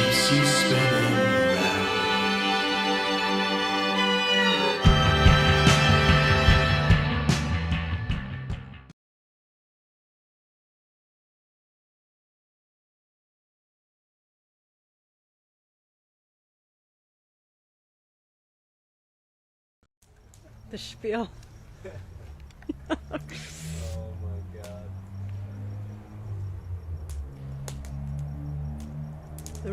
keeps you spinning round. The spiel. Oh my god. The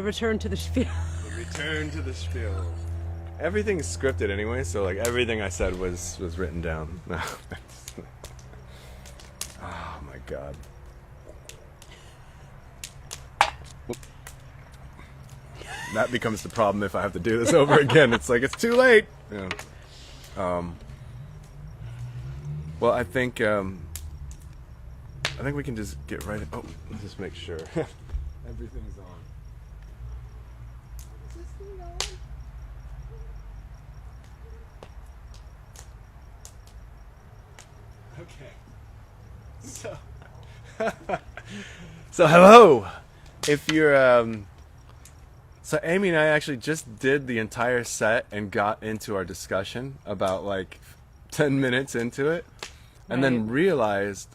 return to the spiel. The return to the spiel. Everything's scripted anyway, so like everything I said was written down. Oh my god. That becomes the problem if I have to do this over again. It's like it's too late. Yeah. Well, I think we can just get right. Oh, let's just make sure everything's on. Is this thing on? Okay. So hello. If you're So Amy and I actually just did the entire set and got into our discussion about like 10 minutes into it, and then realized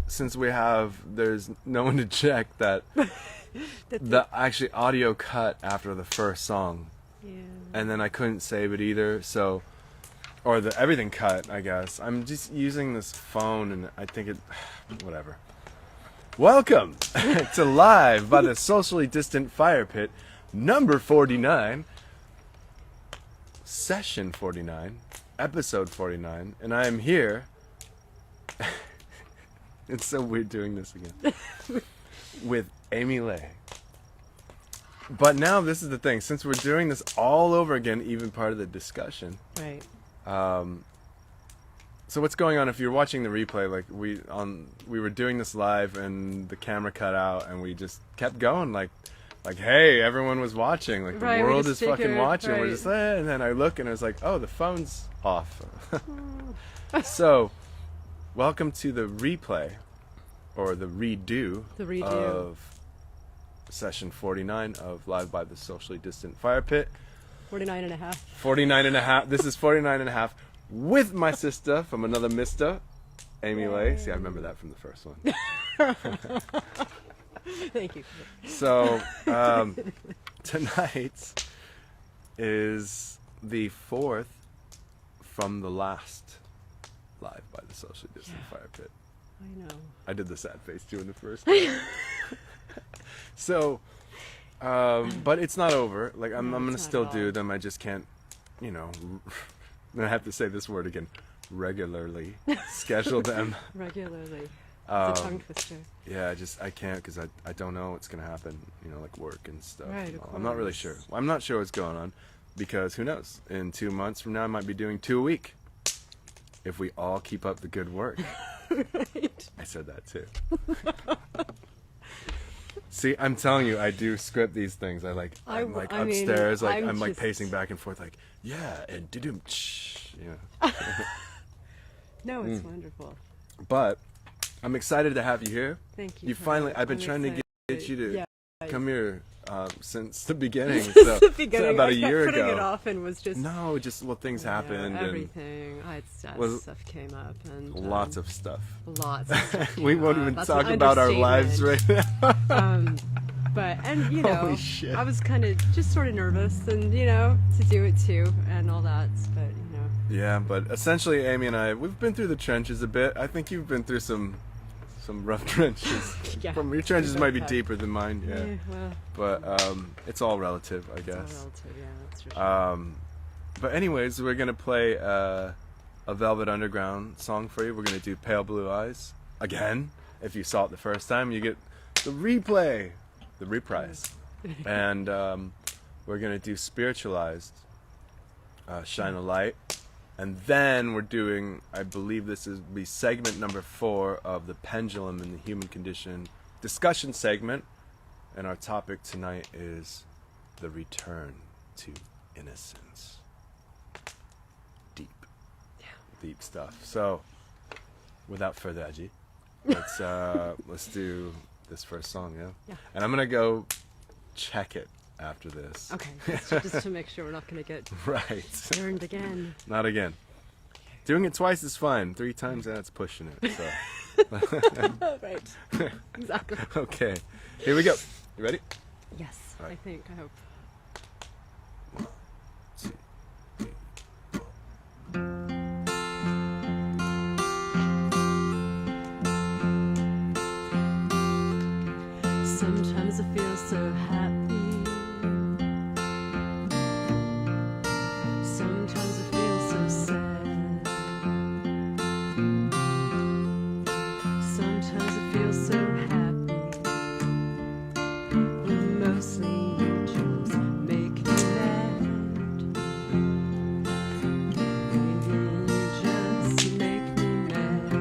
since there's no one to check that the actually audio cut after the first song, and then I couldn't save it either, so everything cut, I guess. I'm just using this phone and I think it whatever. Welcome to Live by the Socially Distant Firepit, number 49, session 49, episode 49, and I am here. It's so weird doing this again. With Amy Lay. But now this is the thing, since we're doing this all over again, even part of the discussion. Right. So what's going on if you're watching the replay, like we were doing this live and the camera cut out and we just kept going like hey, everyone was watching, like the world is fucking watching. Right. We're just and then I look and I was like, oh, the phone's off. So welcome to the replay or the redo of session 49 of Live by the Socially Distant Firepit. 49 and a half. 49 and a half. This is 49 and a half with my sister from another mister, Amy Lay. See, I remember that from the first one. Thank you. So, tonight is the fourth from the last Live by the Socially Distant Firepit. I know. I did the sad face too in the first one. So, but it's not over. Like, I'm going to still do them. I just can't, I have to say this word again, regularly schedule them. Regularly. It's a tongue twister. Yeah, I can't because I don't know what's going to happen, like work and stuff. Right, I'm not really sure. I'm not sure what's going on because who knows? In 2 months from now, I might be doing 2 a week if we all keep up the good work. Right. I said that too. See, I'm telling you, I do script these things. I'm upstairs, I'm like pacing back and forth, like, yeah, and do-doom, No, it's wonderful. But I'm excited to have you here. Thank you. You finally, I've been trying to get you to come here since the beginning. Since so, the beginning. So about a I kept year putting ago. it off and was just... No, things happened. Everything. Stuff came up. And lots of stuff. Lots of stuff We won't even That's talk about our lives right now. Holy shit. I was kind of just sort of nervous and, to do it too and all that, but, Yeah, but essentially, Amy and I, we've been through the trenches a bit. I think you've been through some rough trenches. Your trenches might be deeper than mine, but it's all relative, I guess. It's all relative, yeah, that's for sure. But anyways, we're gonna play a Velvet Underground song for you. We're gonna do Pale Blue Eyes again. If you saw it the first time, you get the replay, the reprise, and we're gonna do Spiritualized, Shine a Light. And then we're doing, I believe this is be segment number 4 of the Pendulum in the Human Condition discussion segment. And our topic tonight is the return to innocence. Deep. Yeah. Deep stuff. So, without further ado, let's do this first song, yeah? Yeah. And I'm going to go check it after this. Okay, just to make sure we're not going to get Right. burned again. Not again. Doing it twice is fine. 3 times, that's pushing it. So. Right. Exactly. Okay. Here we go. You ready? Yes, All right. I think. I hope. Sometimes I feel so happy. Sometimes I feel so sad. Sometimes I feel so happy. But mostly you just make me mad. Maybe you just make me mad.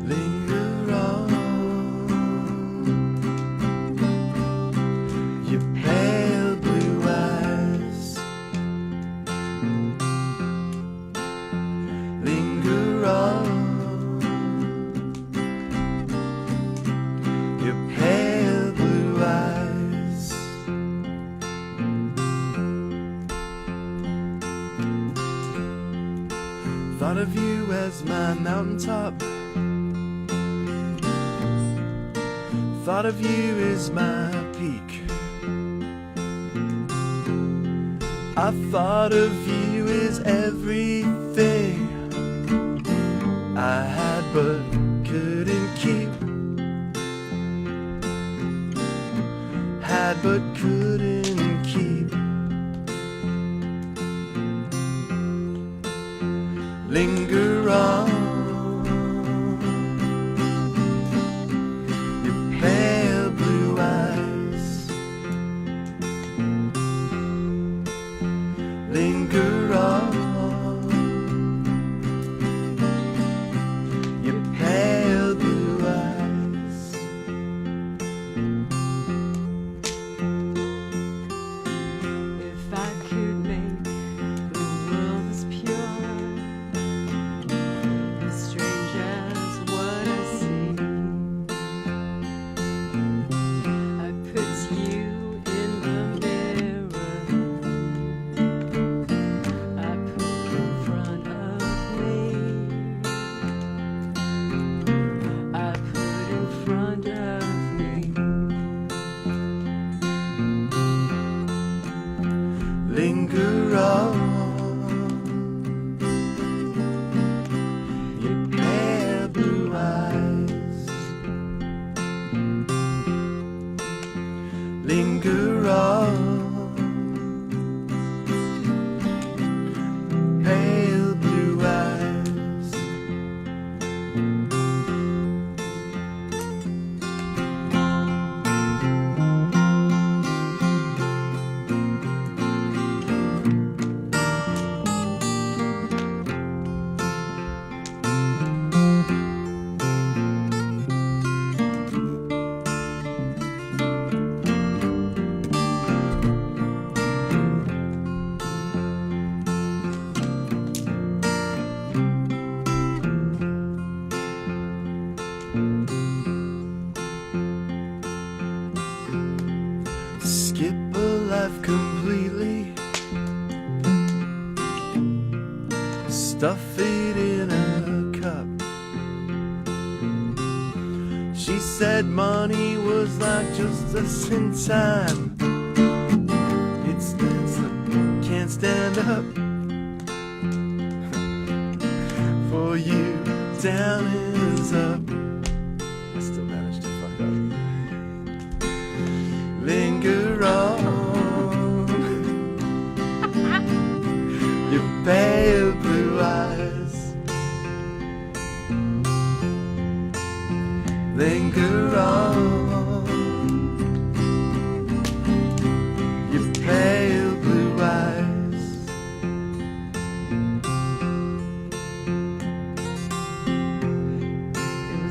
Linger on, your pale blue eyes. Linger on, your pale blue eyes. Thought of you as my mountaintop. Thought of you as my peak. I thought of you as everything I had but couldn't keep. Had but couldn't keep. Linger on, your pale blue eyes. Linger on, your pale blue eyes. If I could make the world as pure, as strange as what I see, I put you in the mirror. I put in front of me. I put in front of me. Linger on, your pale blue eyes. Linger on, pale blue eyes. Skip a life completely. Stuff it in a cup. She said money was like just us in time. It stands up, can't stand up. For you, down is up. I still managed to fuck up. Linger on, your pale blue eyes. Linger on, your pale blue eyes. It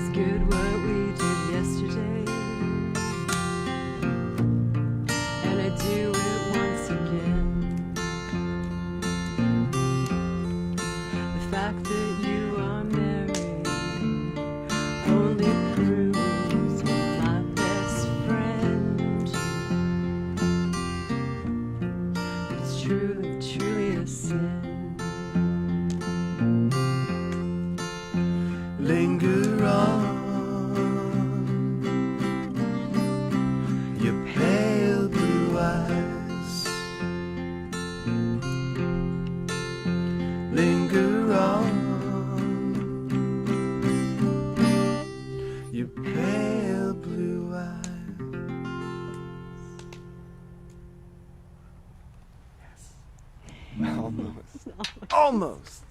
Almost.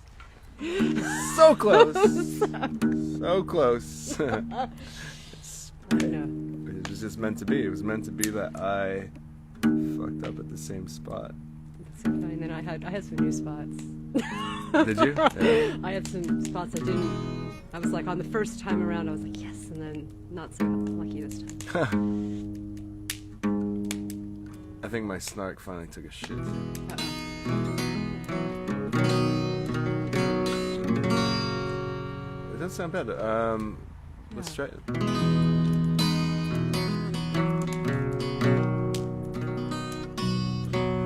So close. So close. I know. It was just meant to be. It was meant to be that I fucked up at the same spot. That's so funny. And then I had some new spots. Did you? Yeah. I had some spots I didn't. I was like, on the first time around, I was like, yes, and then not so lucky this time. I think my snark finally took a shit. Uh-oh. It doesn't sound bad. Let's try it.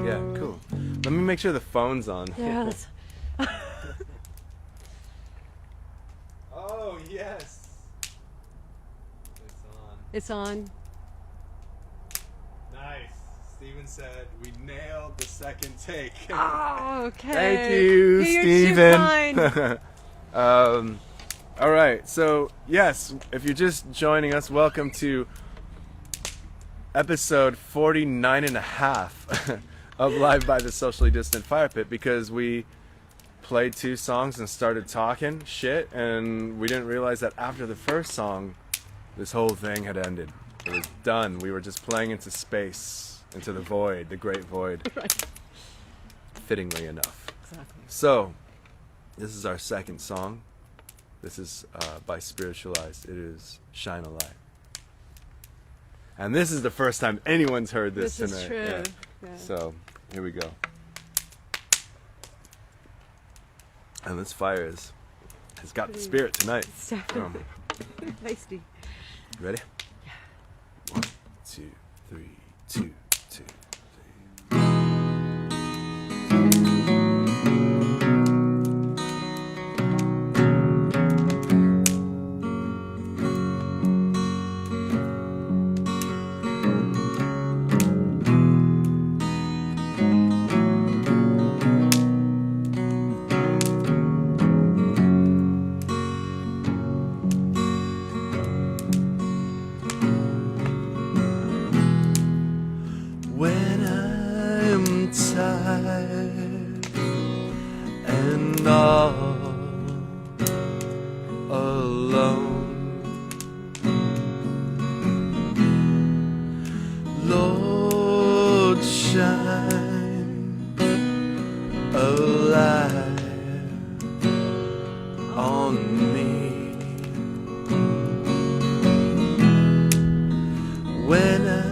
Yeah, cool. Let me make sure the phone's on. Yeah, that's. Oh, yes. It's on. It's on. Nice. Steven said we nailed the second take. Oh, okay. Thank you, Hey, you're Steven. too kind. All right. So, yes, if you're just joining us, welcome to episode 49 and a half of Live by the Socially Distant Firepit, because we played 2 songs and started talking shit, and we didn't realize that after the first song, this whole thing had ended. It was done. We were just playing into space, into the void, the great void. Right. Fittingly enough. Exactly. So, this is our second song. This is by Spiritualized. It is Shine a Light. And this is the first time anyone's heard this tonight. This is true. Yeah. Yeah. So, here we go. And this fire has got the spirit tonight. It's definitely tasty. Ready? Yeah. 1, 2, 3, 2, 2, 3. When I'm tired and all alone, Lord, shine a light on me. When I'm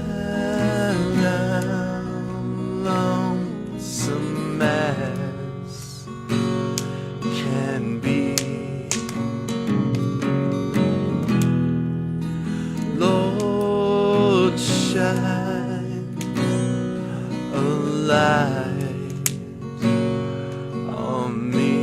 lonesome as can be, Lord, shine a light on me.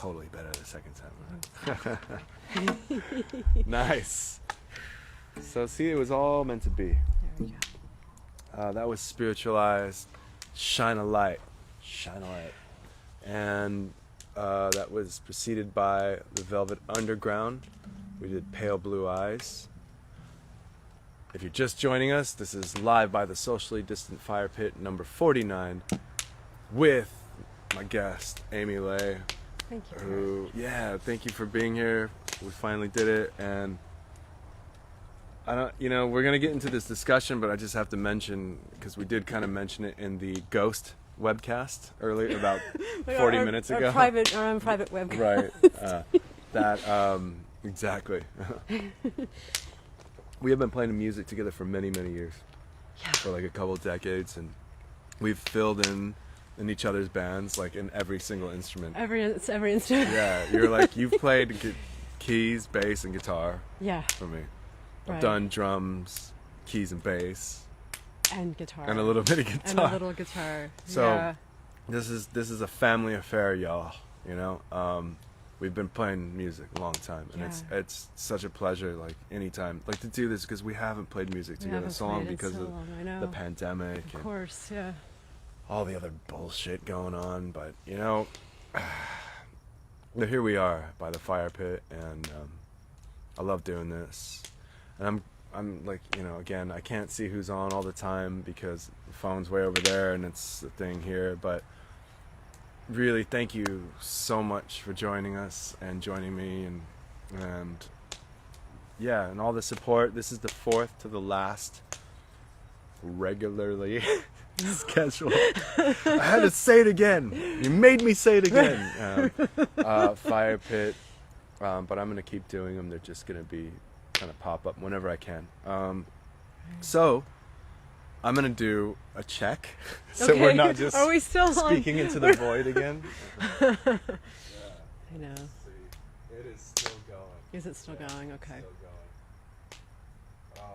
totally better the second time. Nice. So see, it was all meant to be. There we go. That was Spiritualized, Shine a Light, Shine a Light. And that was preceded by The Velvet Underground. We did Pale Blue Eyes. If you're just joining us, this is Live by the Socially Distant Fire Pit, number 49, with my guest, Amy Lay. Thank you. Thank you for being here. We finally did it, and we're gonna get into this discussion, but I just have to mention, because we did kind of mention it in the Ghost webcast earlier, about 40 minutes ago. Our own private webcast. Right. Exactly. We have been playing music together for many, many years. Yeah. For like a couple of decades, and we've filled in each other's bands, like in every single instrument. Every instrument. Yeah, you've played keys, bass, and guitar. Yeah. For me. Right. I've done drums, keys, and bass. And guitar. And a little bit of guitar. And a little guitar. So yeah. this is a family affair, y'all. We've been playing music a long time, and it's such a pleasure, like anytime, like to do this, because we haven't played music together so long because of the pandemic. Of course, yeah. All the other bullshit going on, but here we are by the fire pit, and I love doing this, and I'm like, again, I can't see who's on all the time because the phone's way over there and it's the thing here, but really thank you so much for joining us and joining me, and all the support. This is the fourth to the last regularly scheduled. I had to say it again. You made me say it again. Fire Pit, but I'm gonna keep doing them. They're just gonna be kind of pop up whenever I can. So I'm gonna do a check, so we're not just Are we still speaking into the void again. I know. It is still going. Is it still going? Okay. Still going.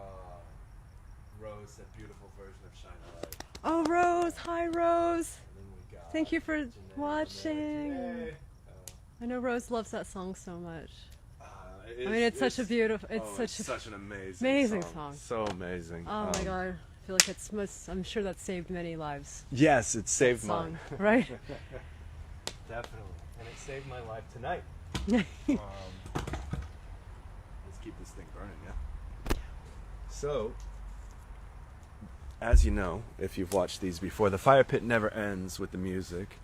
Rose, that beautiful version of Shine a Light. Oh, Rose! Hi, Rose. And then we got Thank you for Janae, watching. Janae. I know Rose loves that song so much. I mean, it's such a beautiful. It's such an amazing song. So amazing. Oh my God! I feel like I'm sure that saved many lives. Yes, it saved Song, mine. right? Definitely, and it saved my life tonight. Let's keep this thing burning, yeah. So, as you know, if you've watched these before, the fire pit never ends with the music.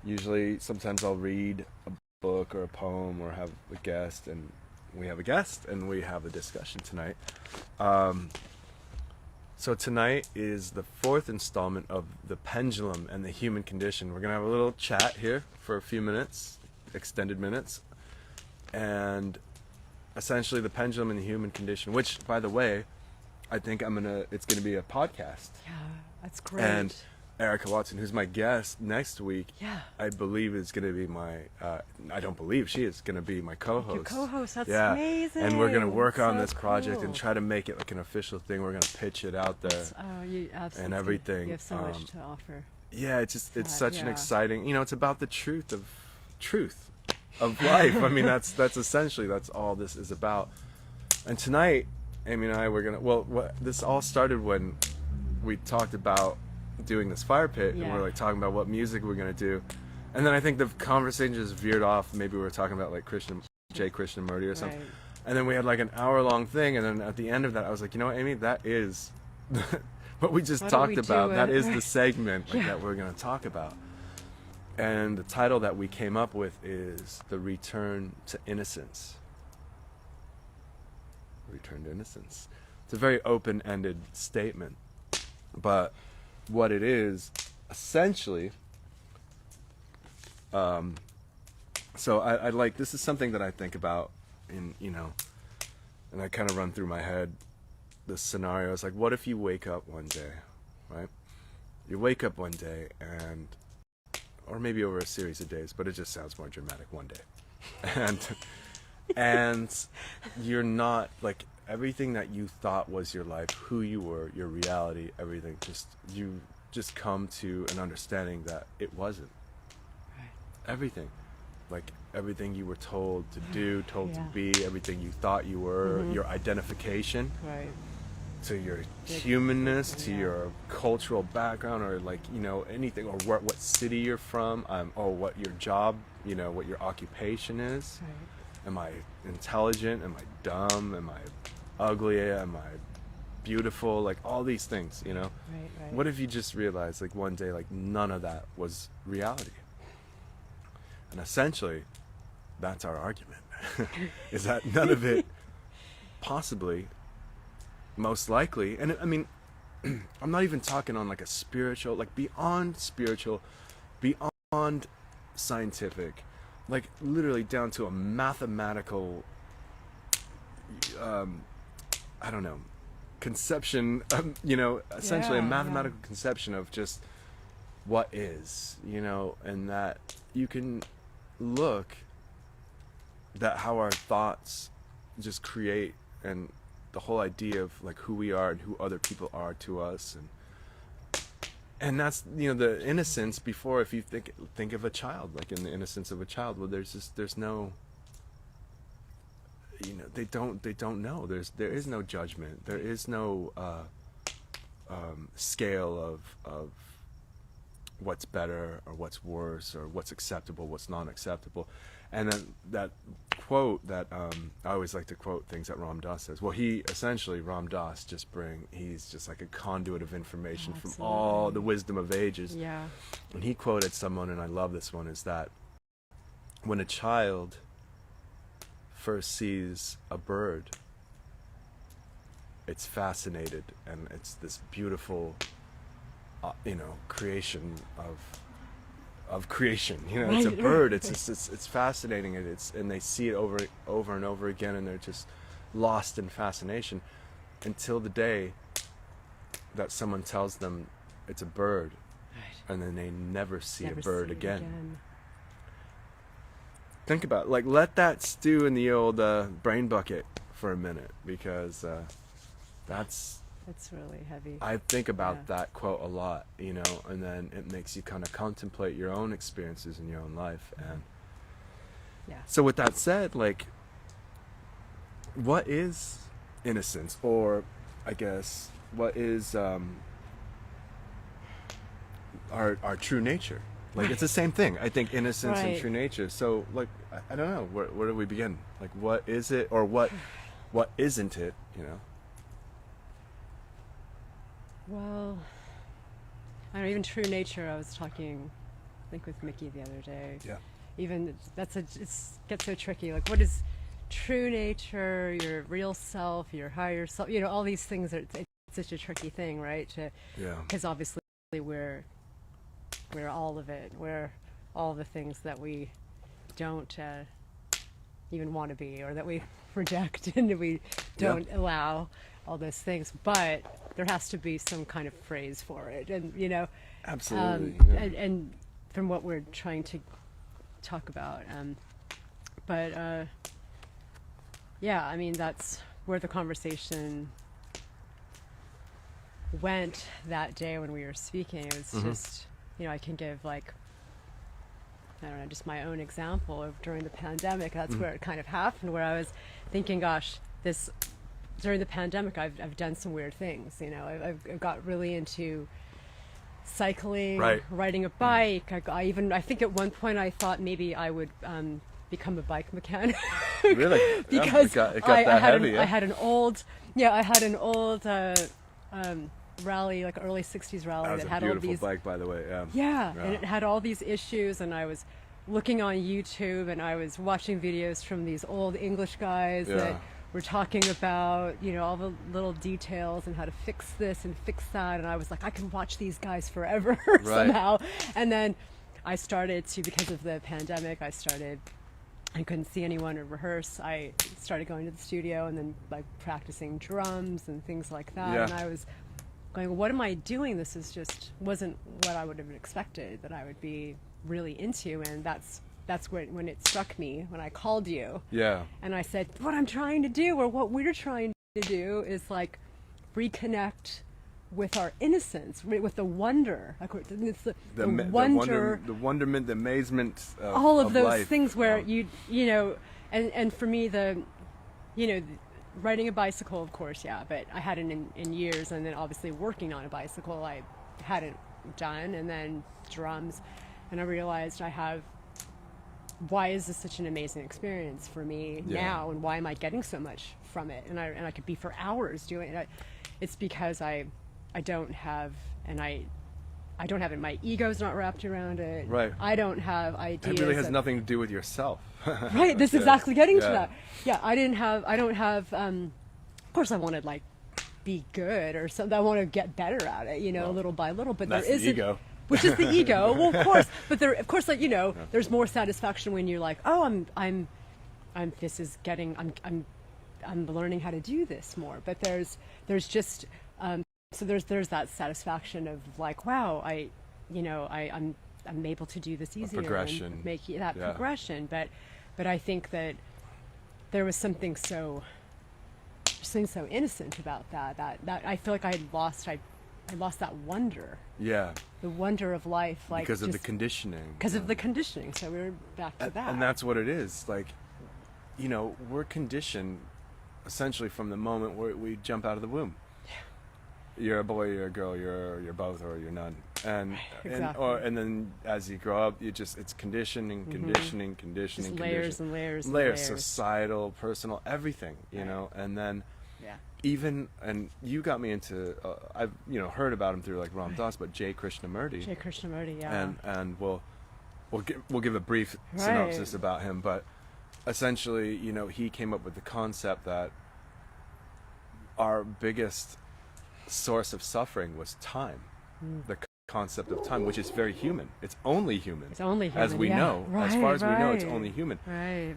Usually, sometimes I'll read a book or a poem or have a guest, and we have a guest and we have a discussion tonight. So tonight is the fourth installment of The Pendulum and the Human Condition. We're gonna have a little chat here for a few minutes, extended minutes, and essentially the pendulum and the human condition, which, by the way, I think it's gonna be a podcast. Yeah, that's great. And Erica Watson, who's my guest next week, I believe is going to be I don't believe, she is going to be my co-host. Your co-host, that's yeah. amazing. And we're going to work on So this project cool. and try to make it like an official thing. We're going to pitch it out there. You absolutely. And everything. You have so much to offer. Yeah, it's such an exciting, it's about the truth of life. I mean, that's essentially, that's all this is about. And tonight, Amy and I were going to, this all started when we talked about doing this fire pit, and we're like talking about what music we're gonna do, and then I think the conversation just veered off. Maybe we were talking about like J. Krishnamurti or something, and then we had like an hour-long thing, and then at the end of that, I was like, Amy, that is what we just talked about. That is the segment that we're gonna talk about, and the title that we came up with is The Return to Innocence. Return to Innocence. It's a very open-ended statement, but what it is essentially, so I like, this is something that I think about and I kind of run through my head this scenario. It's like, what if you wake up one day, right? You wake up one day or maybe over a series of days, but it just sounds more dramatic, one day, and you're not, like, everything that you thought was your life, who you were, your reality, everything, you just come to an understanding that it wasn't. Right. Everything. like everything you were told to do, told to Yeah. be, everything you thought you were, your identification, Right. to your humanness, to Yeah. your cultural background, or like, you know, anything, or what city you're from, or what your job, you know, what your occupation is. Right. Am I intelligent? Am I dumb? Am I ugly? Am I beautiful? Like all these things, you know. Right. What if you just realized, like, one day, like, none of that was reality? And essentially, that's our argument. Is that none of it possibly, most likely, and I mean, I'm not even talking on like a spiritual, like beyond spiritual, beyond scientific, like literally down to a mathematical, I don't know, conception, you know, essentially a Yeah, mathematical conception of just what is, you know, and that you can look that how our thoughts just create, and the whole idea of like who we are and who other people are to us, and that's, you know, the innocence before. If you think of a child, like in the innocence of a child, well, there's no, you know, they don't know, there is no judgment, there is no scale of what's better or what's worse or what's acceptable, what's not acceptable. And then that quote that I always like to quote things that Ram Dass says. Well, Ram Dass he's just like a conduit of information from all the wisdom of ages. Yeah. And he quoted someone, and I love this one, is that when a child first sees a bird, it's fascinated, and it's this beautiful, you know, creation of creation. You know, it's a bird. It's fascinating, and and they see it over and over again, and they're just lost in fascination until the day that someone tells them it's a bird, and then they never see a bird again. Think about it. Like, let that stew in the old brain bucket for a minute, because that's really heavy. I think about that quote a lot, you know, and then it makes you kind of contemplate your own experiences in your own life. And so with that said, like, what is innocence? Or I guess, what is our true nature? Like, it's the same thing. I think innocence and true nature. So, like, I don't know, where do we begin? Like, what is it, or what isn't it, you know? Well, I don't know, even true nature, I was talking, I think, with Mickey the other day. Yeah. Even it gets so tricky. Like, what is true nature, your real self, your higher self? You know, all these things it's such a tricky thing, right? Because obviously we're all of it. We're all the things that we don't even want to be, or that we reject and we don't allow, all those things. But there has to be some kind of phrase for it, and you know, absolutely. And from what we're trying to talk about, yeah, I mean, that's where the conversation went that day when we were speaking. It was just, you know, I can give, like, I don't know, just my own example of during the pandemic. That's where it kind of happened, where I was thinking, gosh, during the pandemic, I've done some weird things. You know, I've got really into cycling, riding a bike. I think at one point I thought maybe I would become a bike mechanic. Really? Because I had an old rally, like early 60s rally, that had all these, bike, by the way. and it had all these issues, and I was looking on YouTube, and I was watching videos from these old English guys that were talking about, you know, all the little details and how to fix this and fix that, and I was like, I can watch these guys forever somehow. And then I started to, because of the pandemic, I couldn't see anyone or rehearse. I started going to the studio and then, like, practicing drums and things like that. And I was going, what am I doing? This wasn't what I would have expected that I would be really into. And that's when it struck me, when I called you. Yeah. And I said, what I'm trying to do, or what we're trying to do, is like reconnect with our innocence, with the wonder. It's the the wonder, the wonderment, the amazement, all of those life. things where you know, and for me riding a bicycle, of course, yeah, but I hadn't in years, and then obviously working on a bicycle I hadn't done, and then drums, and I realized why is this such an amazing experience for me now, and why am I getting so much from it? And I could be for hours doing it. It's because I don't have, and I don't have it. My ego's not wrapped around it. Right. I don't have ideas. It really has nothing to do with yourself. Right. This is exactly getting to that. Yeah. I don't have. Of course, I want to like be good or something. I want to get better at it. Little by little. But that's there isn't. The ego. Which is the ego. Well, of course. But of course, like there's more satisfaction when you're like, oh, I'm learning how to do this more. But there's just. So there's that satisfaction of like, wow, I'm able to do this easier, progression. And make that progression. But I think that there was something so innocent about that I feel like I lost that wonder. Yeah. The wonder of life, like because of the conditioning. Because of the conditioning. So we're back to that. And that's what it is. Like, we're conditioned essentially from the moment where we jump out of the womb. You're a boy, you're a girl, you're both, or you're none, and then as you grow up, it's conditioning, just layers and layers, societal, personal, everything, and then and you got me into I've heard about him through like Ram Dass, but J. Krishnamurti, and we'll give a brief synopsis about him, but essentially, he came up with the concept that our biggest source of suffering was time. The concept of time, which is very human. It's only human. As we know. As far as we know, it's only human.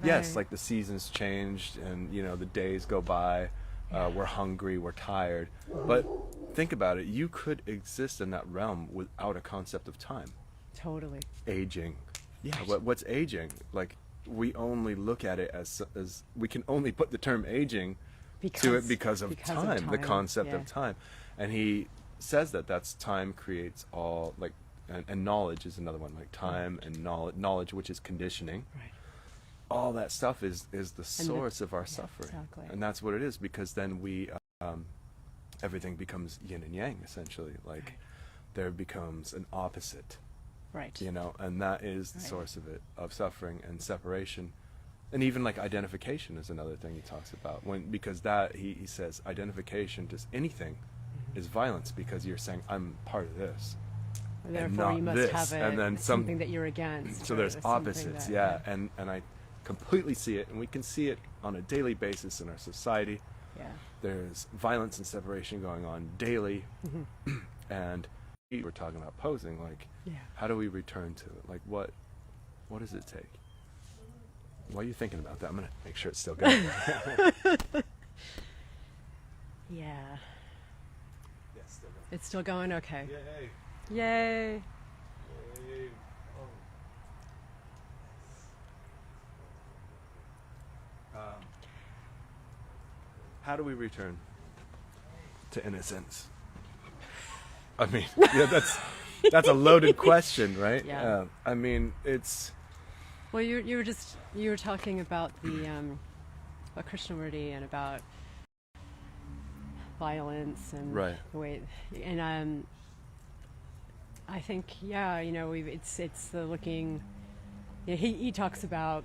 Yes, like the seasons changed and the days go by. We're hungry, we're tired. But think about it. You could exist in that realm without a concept of time. Totally. Aging. Yeah, what's aging? Like, we only look at it as we can only put the term aging to it because of time, the concept of time. And he says that's time creates all, like, and knowledge is another one, like time and knowledge, which is conditioning. Right. All that stuff is the source of our suffering. Exactly. And that's what it is, because then we, everything becomes yin and yang, essentially. Like, there becomes an opposite. Right. And that is the source of it, of suffering and separation. And even like identification is another thing he talks about, because that he says identification, just anything, is violence, because you're saying I'm part of this, and not you must this, have and then something that you're against. So there's opposites, and I completely see it, and we can see it on a daily basis in our society. Yeah, there's violence and separation going on daily, and we're talking about posing. Like, how do we return to it? Like, what does it take? Why are you thinking about that? I'm going to make sure it's still going. Yeah. Yes, still going. It's still going? Okay. Yay. Yay. Yay. Oh. How do we return to innocence? I mean, that's a loaded question, right? Yeah. I mean, it's... Well, you were talking about about Krishnamurti and about violence and the way, and I think it's the looking. He talks about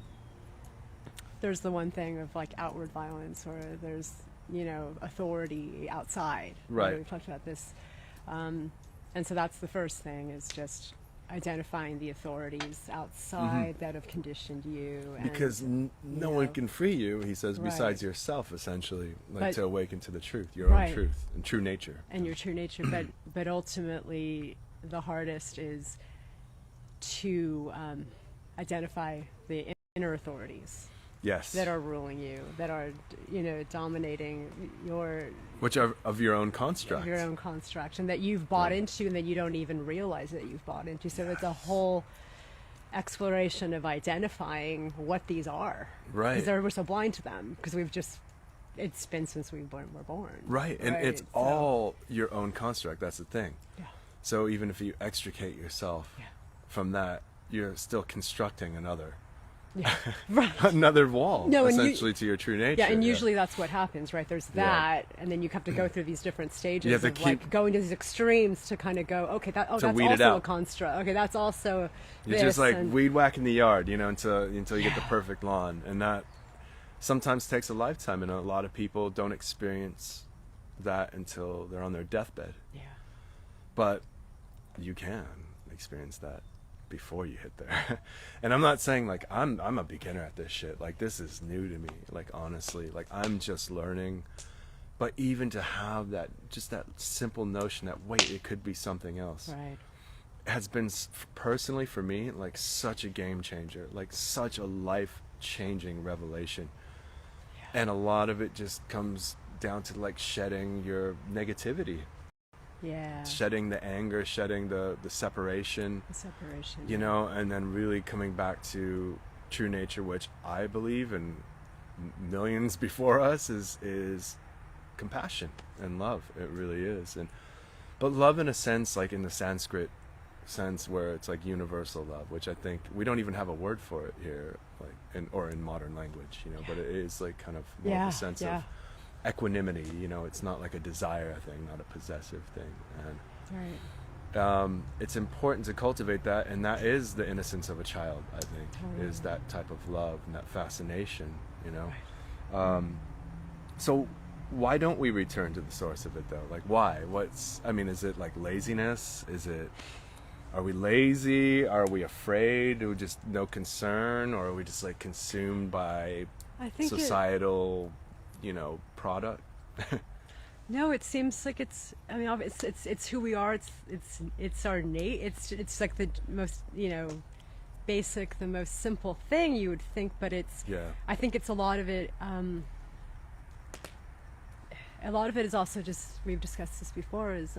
there's the one thing of like outward violence, or there's authority outside. Right. We've talked about this, and so that's the first thing, is just identifying the authorities outside that have conditioned you. Because no one can free you, he says, besides yourself, essentially, to awaken to the truth, your own truth and true nature. And your true nature, but ultimately the hardest is to identify the inner authorities. Yes. That are ruling you, that are, dominating your... Which are of your own construct. Your own construct, and that you've bought into, and that you don't even realize that you've bought into. So it's a whole exploration of identifying what these are. Right. Because we're so blind to them, because we've just it's been since were born. Right, and it's So- all your own construct. That's the thing. Yeah. So even if you extricate yourself Yeah. from that, you're still constructing another Yeah. Right. another wall, No, and essentially, to your true nature. Yeah, and usually that's what happens, right? There's Yeah. that, and then you have to go through these different stages have to of like going to these extremes to kind of go, okay, that's weed it also a out. construct. Okay, that's also You're this, just like and- weed whacking the yard, until you get the perfect lawn, and that sometimes takes a lifetime, and a lot of people don't experience that until they're on their deathbed. Yeah. But you can experience that before you hit there. And I'm not saying like I'm a beginner at this shit. Like this is new to me. Like honestly, like I'm just learning. But even to have that simple notion that wait, it could be something else, Right. has been personally for me like such a game changer, like such a life changing revelation. And a lot of it just comes down to like shedding your negativity, Yeah. shedding the anger, shedding the separation, The separation. and then really coming back to true nature, which I believe, and millions before us, is compassion and love. It really is. But love in a sense, like in the Sanskrit sense, where it's like universal love, which I think we don't even have a word for it here, like in modern language, but it is like kind of more of a sense of equanimity. It's not like a desire thing, not a possessive thing, and Right. it's important to cultivate that, and that is the innocence of a child, I think. Totally. Is that type of love and that fascination, so why don't we return to the source of it though? Like why? Is it like laziness? Are we lazy? Are we afraid? Are we just no concern? Or are we just like consumed by I think societal, product? No, it seems like it's. I mean, it's who we are. It's our innate. It's like the most basic, the most simple thing you would think, but it's. Yeah. I think it's a lot of it. A lot of it is also just, we've discussed this before, is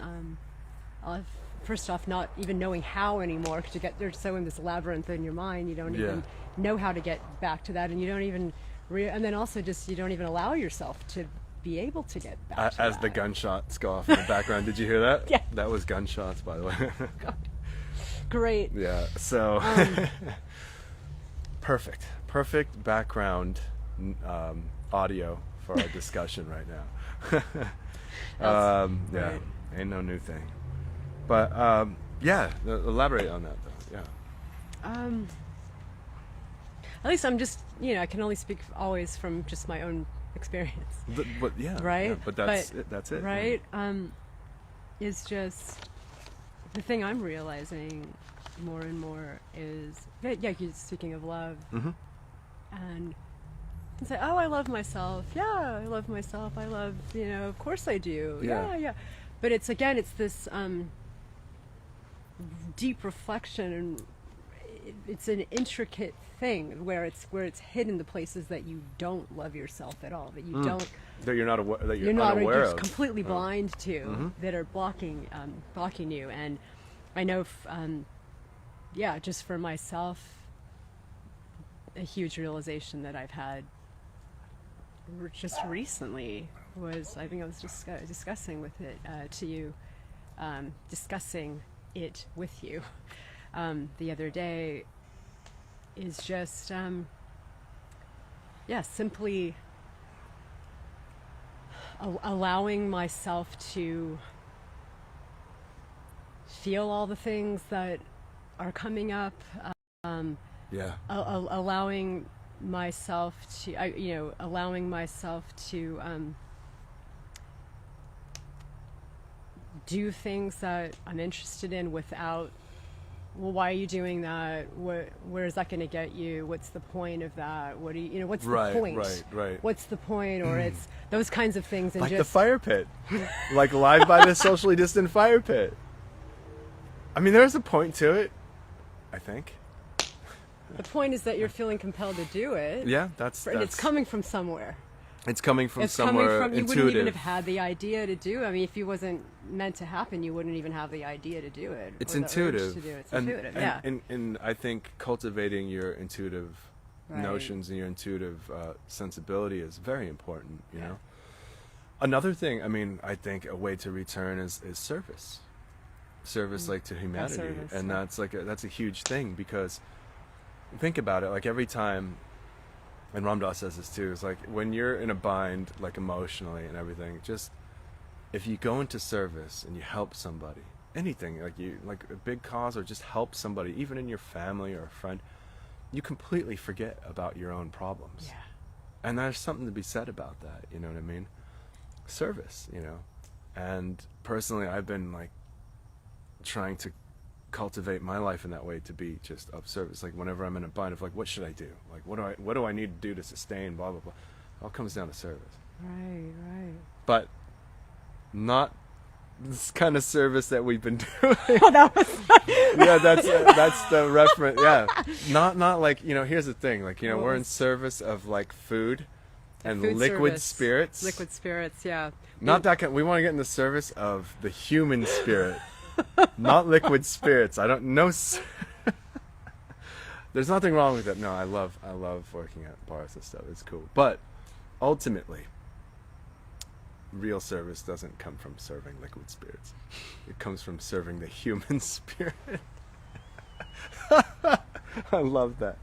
first off, not even knowing how anymore, because they're so in this labyrinth in your mind, you don't even know how to get back to that, and you don't even and then also just you don't even allow yourself to be able to get back to As that. the gunshots go off in the background. Did you hear that? Yeah. That was gunshots, by the way. Great. Yeah, so perfect background audio for our discussion right now. Yeah, right. ain't no new thing, but elaborate on that though. Yeah. At least I'm just, I can only speak always from just my own experience. But yeah, Right? yeah, but that's it. Right? Is just the thing I'm realizing more and more is that, you're speaking of love, and say, oh, I love myself. Yeah, I love myself. I love, of course I do. Yeah. Yeah. But it's this deep reflection, and it's an intricate thing where it's hidden the places that you don't love yourself at all, that you don't, That you're not aware. That you're not, unaware you're of. completely blind to, that are blocking you. And I know, just for myself, a huge realization that I've had just recently was, I think I was just discussing it with you the other day, is just simply allowing myself to feel all the things that are coming up, allowing myself to do things that I'm interested in without, well, why are you doing that? Where is that going to get you? What's the point of that? What do you, what's the point? Right. What's the point? Or it's those kinds of things. And Like just, the fire pit, like live by the socially distant fire pit. I mean, there's a point to it, I think. the point is that you're feeling compelled to do it. Yeah, that's And it's coming from somewhere. It's coming from It's somewhere coming from, you intuitive. wouldn't even have had the idea to do it. I mean, if it wasn't meant to happen, you wouldn't even have the idea to do it. It's or the urge intuitive. to do it. It's and, intuitive, and, yeah. and I think cultivating your intuitive Right. notions and your intuitive sensibility is very important, you know? Another thing, I mean, I think a way to return is service. Service, like, to humanity. service, And yeah. that's a huge thing, because think about it, like, every time, and Ram Dass says this too, is like, when you're in a bind, like, emotionally and everything, just, if you go into service and you help somebody, anything, like a big cause, or just help somebody, even in your family or a friend, you completely forget about your own problems. Yeah. And there's something to be said about that, you know what I mean? Service, you know. And personally, I've been, like, trying to cultivate my life in that way, to be just of service. Like, whenever I'm in a bind of, like, what should I do? Like, what do I need to do to sustain, blah, blah, blah. It all comes down to service. Right, right. But not this kind of service that we've been doing. Oh, that was Yeah, that's the reference. Yeah, not like, you know. Here's the thing, like, you know, What we're in was- service of, like, food and food liquid service. spirits. Liquid spirits, yeah. Not that kind. We want to get in the service of the human spirit, not liquid spirits. I don't know. There's nothing wrong with it. No, I love working at bars and stuff. It's cool. But ultimately, real service doesn't come from serving liquid spirits. It comes from serving the human spirit. I love that.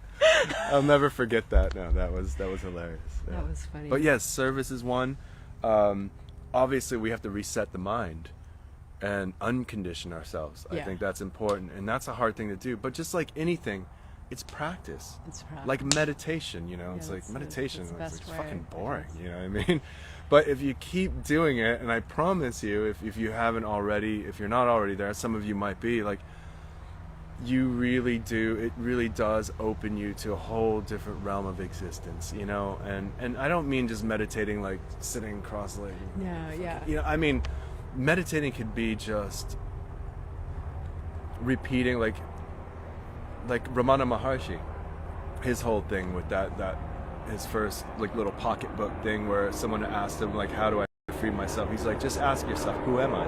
I'll never forget that. No, that was hilarious. Yeah. That was funny. But yes, service is one. Obviously, we have to reset the mind and uncondition ourselves. I Yeah. think that's important, and that's a hard thing to do. But just like anything, it's practice. It's practice. Like meditation, you know. Yeah, it's like that's meditation. the It's best like way, fucking I boring. guess. You know what I mean? But if you keep doing it, and I promise you, if you haven't already, if you're not already there, some of you might be, like, you really do, it really does open you to a whole different realm of existence, you know. And I don't mean just meditating, like sitting cross-legged. Yeah, yeah. You know, I mean, meditating could be just repeating, like Ramana Maharshi, his whole thing with that his first, like, little pocketbook thing, where someone asked him, like, how do I free myself? He's like, just ask yourself, who am I?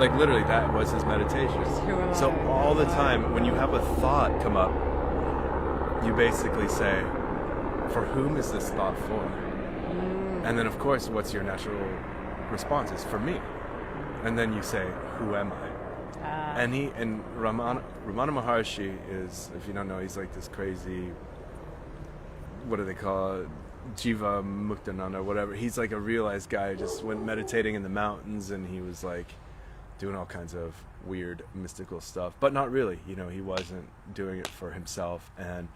Like, literally, that was his meditation. Who am So I? all the time, when you have a thought come up, you basically say, for whom is this thought for? And then, of course, what's your natural response? Is for me. And then you say, who am I? And Ramana Maharshi is, if you don't know, he's like this crazy, what do they call it? Jiva Muktananda, whatever. He's like a realized guy who just went meditating in the mountains, and he was like doing all kinds of weird mystical stuff, but not really, you know. He wasn't doing it for himself, and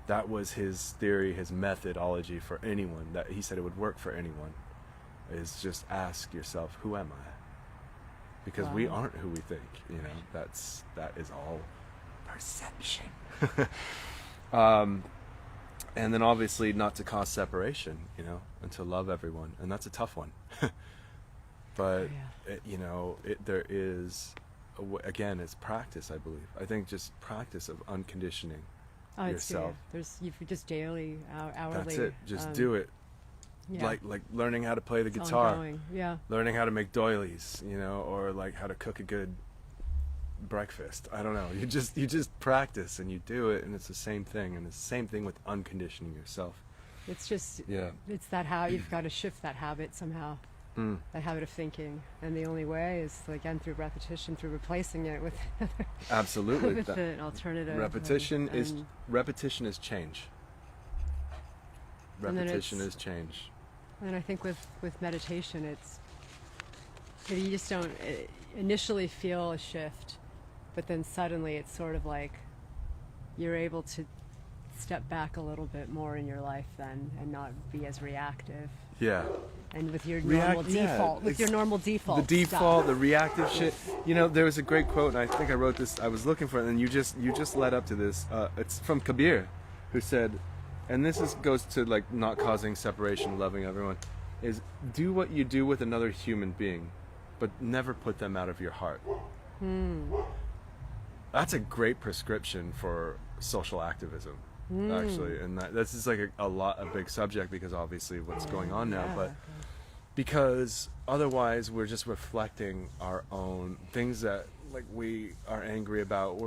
that was his theory, his methodology for anyone. That he said it would work for anyone, is just ask yourself, who am I? Because we Wow. aren't who we think, you know. That is all perception. And then obviously not to cause separation, you know, and to love everyone, and that's a tough one. But you know, there is again, it's practice, I believe. I think just practice of unconditioning yourself. There's you just daily, hourly. That's it. Just do it. Yeah. Like learning how to play the It's guitar, ongoing. Yeah. learning how to make doilies, you know, or like how to cook a good breakfast. I don't know. You just practice and you do it, and it's the same thing. And it's the same thing with unconditioning yourself. It's just, Yeah. it's that how you've got to shift that habit somehow. That habit of thinking, and the only way is, again, through repetition, through replacing it with Absolutely. with an alternative. Repetition is and change. And then Repetition it's- is change. And I think with meditation, you just don't initially feel a shift, but then suddenly it's sort of like you're able to step back a little bit more in your life then, and not be as reactive. Yeah. And with your React- normal yeah, default, with your it's normal default. The default, stuff. the reactive shit. You know, there was a great quote, and I think I wrote this. I was looking for it, and you just led up to this. It's from Kabir, who said, and this goes to like not causing separation, loving everyone, is do what you do with another human being, but never put them out of your heart. That's a great prescription for social activism, actually, and this is like a big subject, because obviously what's going on now, Yeah. but because otherwise we're just reflecting our own things that like we are angry about,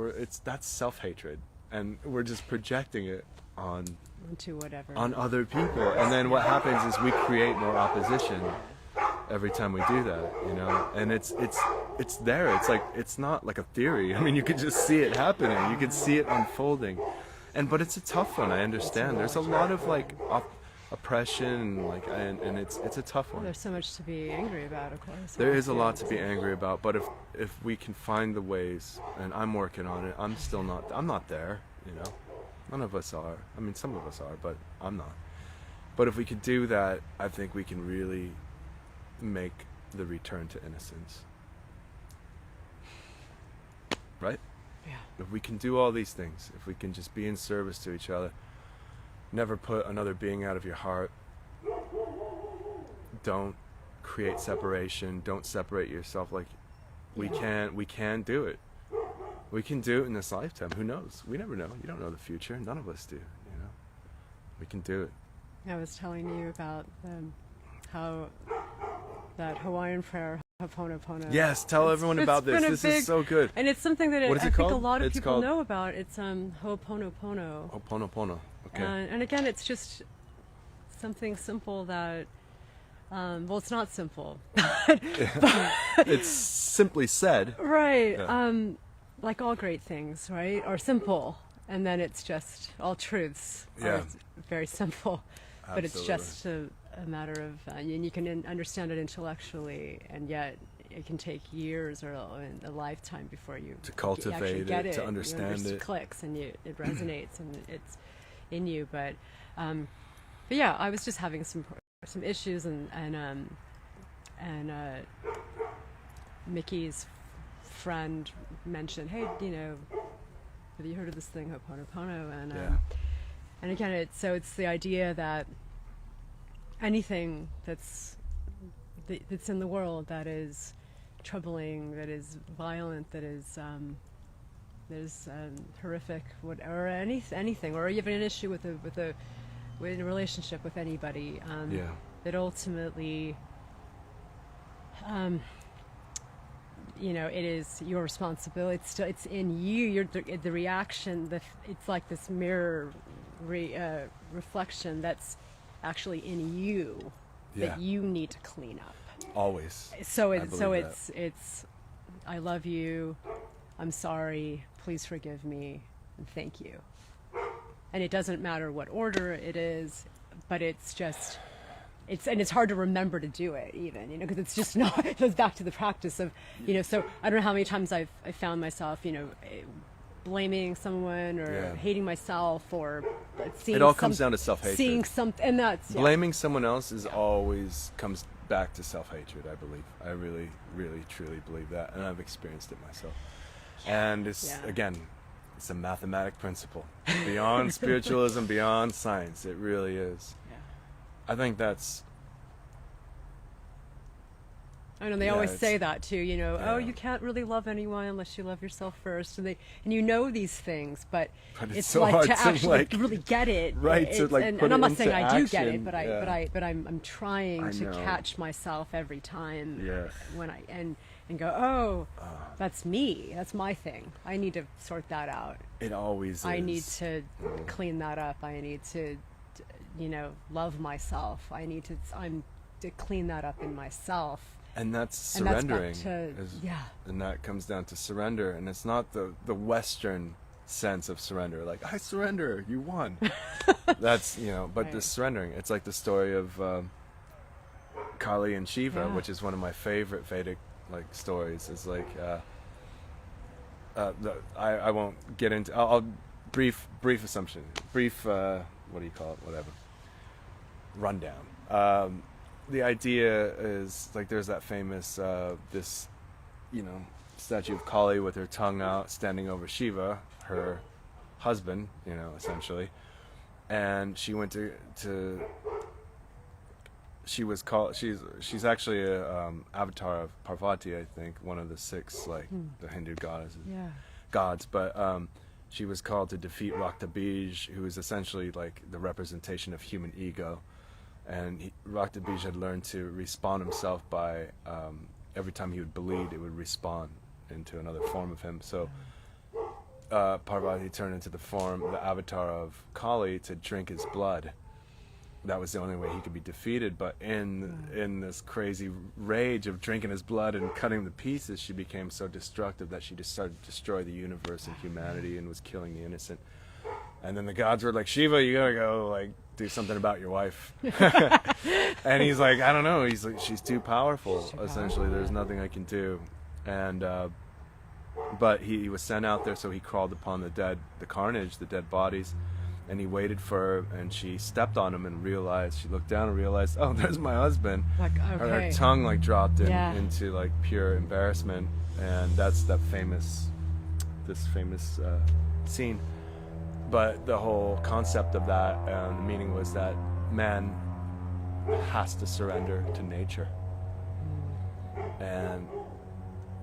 that's self-hatred, and we're just projecting it onto whatever. on other people. And then what happens is we create more opposition every time we do that, you know. And it's there. It's like, it's not like a theory. I mean, you could just see it happening. You could see it unfolding. But it's a tough one. I understand. There's a lot of like oppression, like, and it's a tough one. There's so much to be angry about, of course. There is a lot to be angry about, but if we can find the ways, and I'm working on it, I'm not there, you know. None of us are. I mean, some of us are, but I'm not. But if we could do that, I think we can really make the return to innocence. Right? Yeah. If we can do all these things, if we can just be in service to each other, never put another being out of your heart, don't create separation, don't separate yourself, like, we can do it. We can do it in this lifetime. Who knows? We never know. You don't know the future. None of us do, you know. We can do it. I was telling you about how that Hawaiian prayer, Ho'oponopono. Yes, tell everyone about this. This is so good. And it's something that What is it I think called? a lot of It's people called know about. It's Ho'oponopono. Ho'oponopono. Okay. And again, it's just something simple that, well, it's not simple. It's simply said. Right. Yeah. Like all great things, right, are simple. And then it's just all truths are very simple. But it's just a matter of, and you can understand it intellectually, and yet it can take years or a lifetime before you to cultivate get it, to understand it. It clicks and it resonates and it's in you. But yeah, I was just having some issues, and Mickey's friend mentioned, hey, you know, have you heard of this thing Ho'oponopono? And again, it's the idea that anything that's in the world that is troubling, that is violent, that is horrific, or anything, or even an issue with a relationship with anybody, that ultimately, you know, it is your responsibility. It's in you. You're the reaction. It's like this mirror reflection that's actually in you that you need to clean up. Always. It's I love you. I'm sorry. Please forgive me, and thank you. And it doesn't matter what order it is, but it's just. It's hard to remember to do it even, you know, because it's just not, it goes back to the practice of, you know, so I don't know how many times I found myself, you know, blaming someone or hating myself or seeing it all comes down to self-hatred. Seeing something, and that's... Blaming someone else is always comes back to self-hatred, I believe. I really, really, truly believe that, and I've experienced it myself. And it's, again, it's a mathematic principle. Beyond spiritualism, beyond science, it really is. I think that's... I know they always say that too, you know, oh, you can't really love anyone unless you love yourself first, and you know these things, but it's so like hard to actually like, really get it, right? To like and put I'm it not saying into I do action. get it, but I'm trying to catch myself every time when and go, oh, that's me, that's my thing. I need to sort that out. It always is. I need to clean that up. I need to, you know, love myself. I'm to clean that up in myself. And that's surrendering. And that's back to, and that comes down to surrender. And it's not the Western sense of surrender. Like, I surrender, you won. That's, you know, but the surrendering. It's like the story of Kali and Shiva, which is one of my favorite Vedic like stories. It's like, I won't get into, I'll brief assumption. Brief, what do you call it? Whatever. Rundown. The idea is like there's that famous this, you know, statue of Kali with her tongue out, standing over Shiva, her husband, you know, essentially, and she went to she was called she's actually a avatar of Parvati, I think, one of the six like the Hindu gods, but she was called to defeat Raktabij, who is essentially like the representation of human ego. And Raktabij had learned to respawn himself by, every time he would bleed, it would respawn into another form of him. So Parvati turned into the avatar of Kali to drink his blood. That was the only way he could be defeated. But in this crazy rage of drinking his blood and cutting him to pieces, she became so destructive that she just started to destroy the universe and humanity and was killing the innocent. And then the gods were like, Shiva, you gotta go like do something about your wife. And he's like, I don't know. He's like, she's too powerful. Essentially, there's nothing I can do. And but he was sent out there, so he crawled upon the carnage, the dead bodies, and he waited for her. And she stepped on him and realized. She looked down and realized, oh, there's my husband. Like, okay. Her tongue like dropped into like pure embarrassment, and that's this famous scene. But the whole concept of that, the meaning was that man has to surrender to nature. And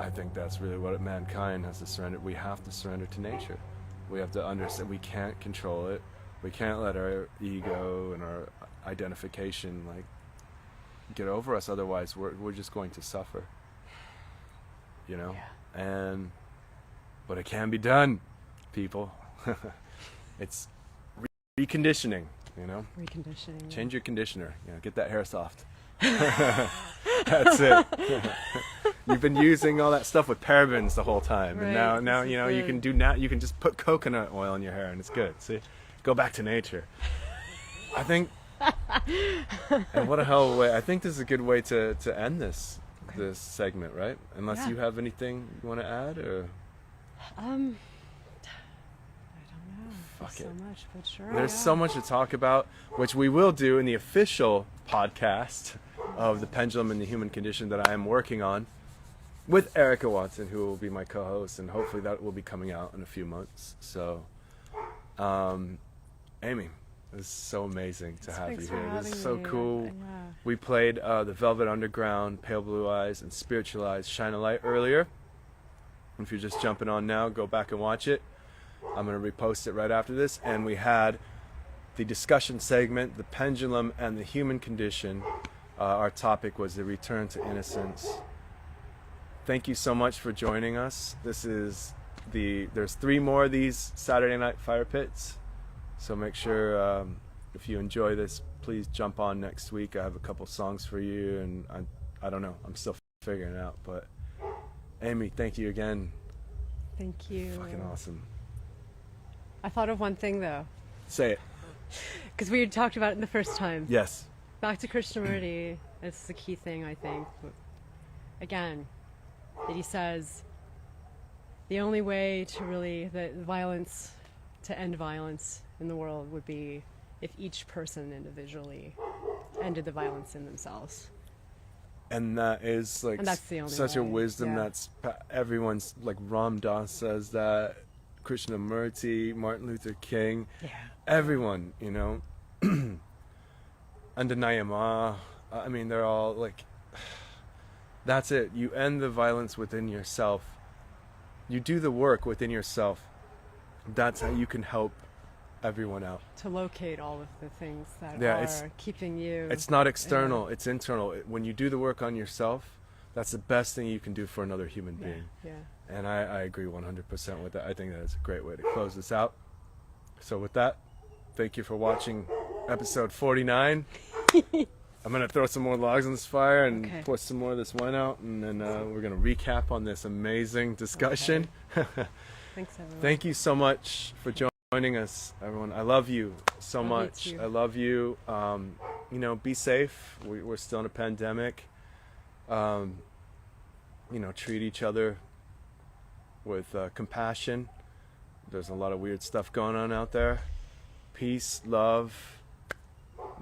I think that's really what mankind has to surrender. We have to surrender to nature. We have to understand we can't control it. We can't let our ego and our identification like get over us. Otherwise, we're just going to suffer. You know? Yeah. But it can be done, people. It's reconditioning, you know? Reconditioning. Change your conditioner. You know, get that hair soft. That's it. You've been using all that stuff with parabens the whole time, right. And now you know you can you can just put coconut oil in your hair and it's good. See, go back to nature. I think, and what a hell of a way. I think this is a good way to end this segment, right? Unless you have anything you want to add, or Fuck it. So much, but sure. There's so much to talk about, which we will do in the official podcast of The Pendulum and the Human Condition that I am working on with Erica Watson, who will be my co-host, and hopefully that will be coming out in a few months. So, Amy, it's so amazing to have you here. This is so cool. Yeah. We played the Velvet Underground, Pale Blue Eyes, and Spiritualized Shine a Light earlier. If you're just jumping on now, go back and watch it. I'm going to repost it right after this. And we had the discussion segment, The Pendulum and the Human Condition. Our topic was the return to innocence. Thank you so much for joining us. There's 3 more of these Saturday Night Fire Pits. So make sure if you enjoy this, please jump on next week. I have a couple songs for you, and I don't know. I'm still figuring it out. But Amy, thank you again. Thank you. Fucking awesome. I thought of one thing, though. Say it. Because we had talked about it the first time. Yes. Back to Krishnamurti. It's the key thing, I think. But again, that he says the only way to end violence in the world would be if each person individually ended the violence in themselves. And that is like such a wisdom that's everyone's, like Ram Dass says that, Krishnamurti, Martin Luther King, everyone, you know, Andanayama, I mean, they're all like, that's it. You end the violence within yourself. You do the work within yourself. That's how you can help everyone out. To locate all of the things that are keeping you. It's not external, it's internal. When you do the work on yourself, that's the best thing you can do for another human being. Yeah. And I agree 100% with that. I think that is a great way to close this out. So with that, thank you for watching episode 49. I'm going to throw some more logs on this fire and pour some more of this wine out, and then we're going to recap on this amazing discussion. Thanks, everyone. Thank you so much for joining us, everyone. I love you so much. I love you. You know, be safe. We're still in a pandemic. You know, treat each other with compassion. There's a lot of weird stuff going on out there. Peace, love,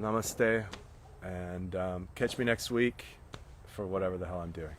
namaste, and catch me next week for whatever the hell I'm doing.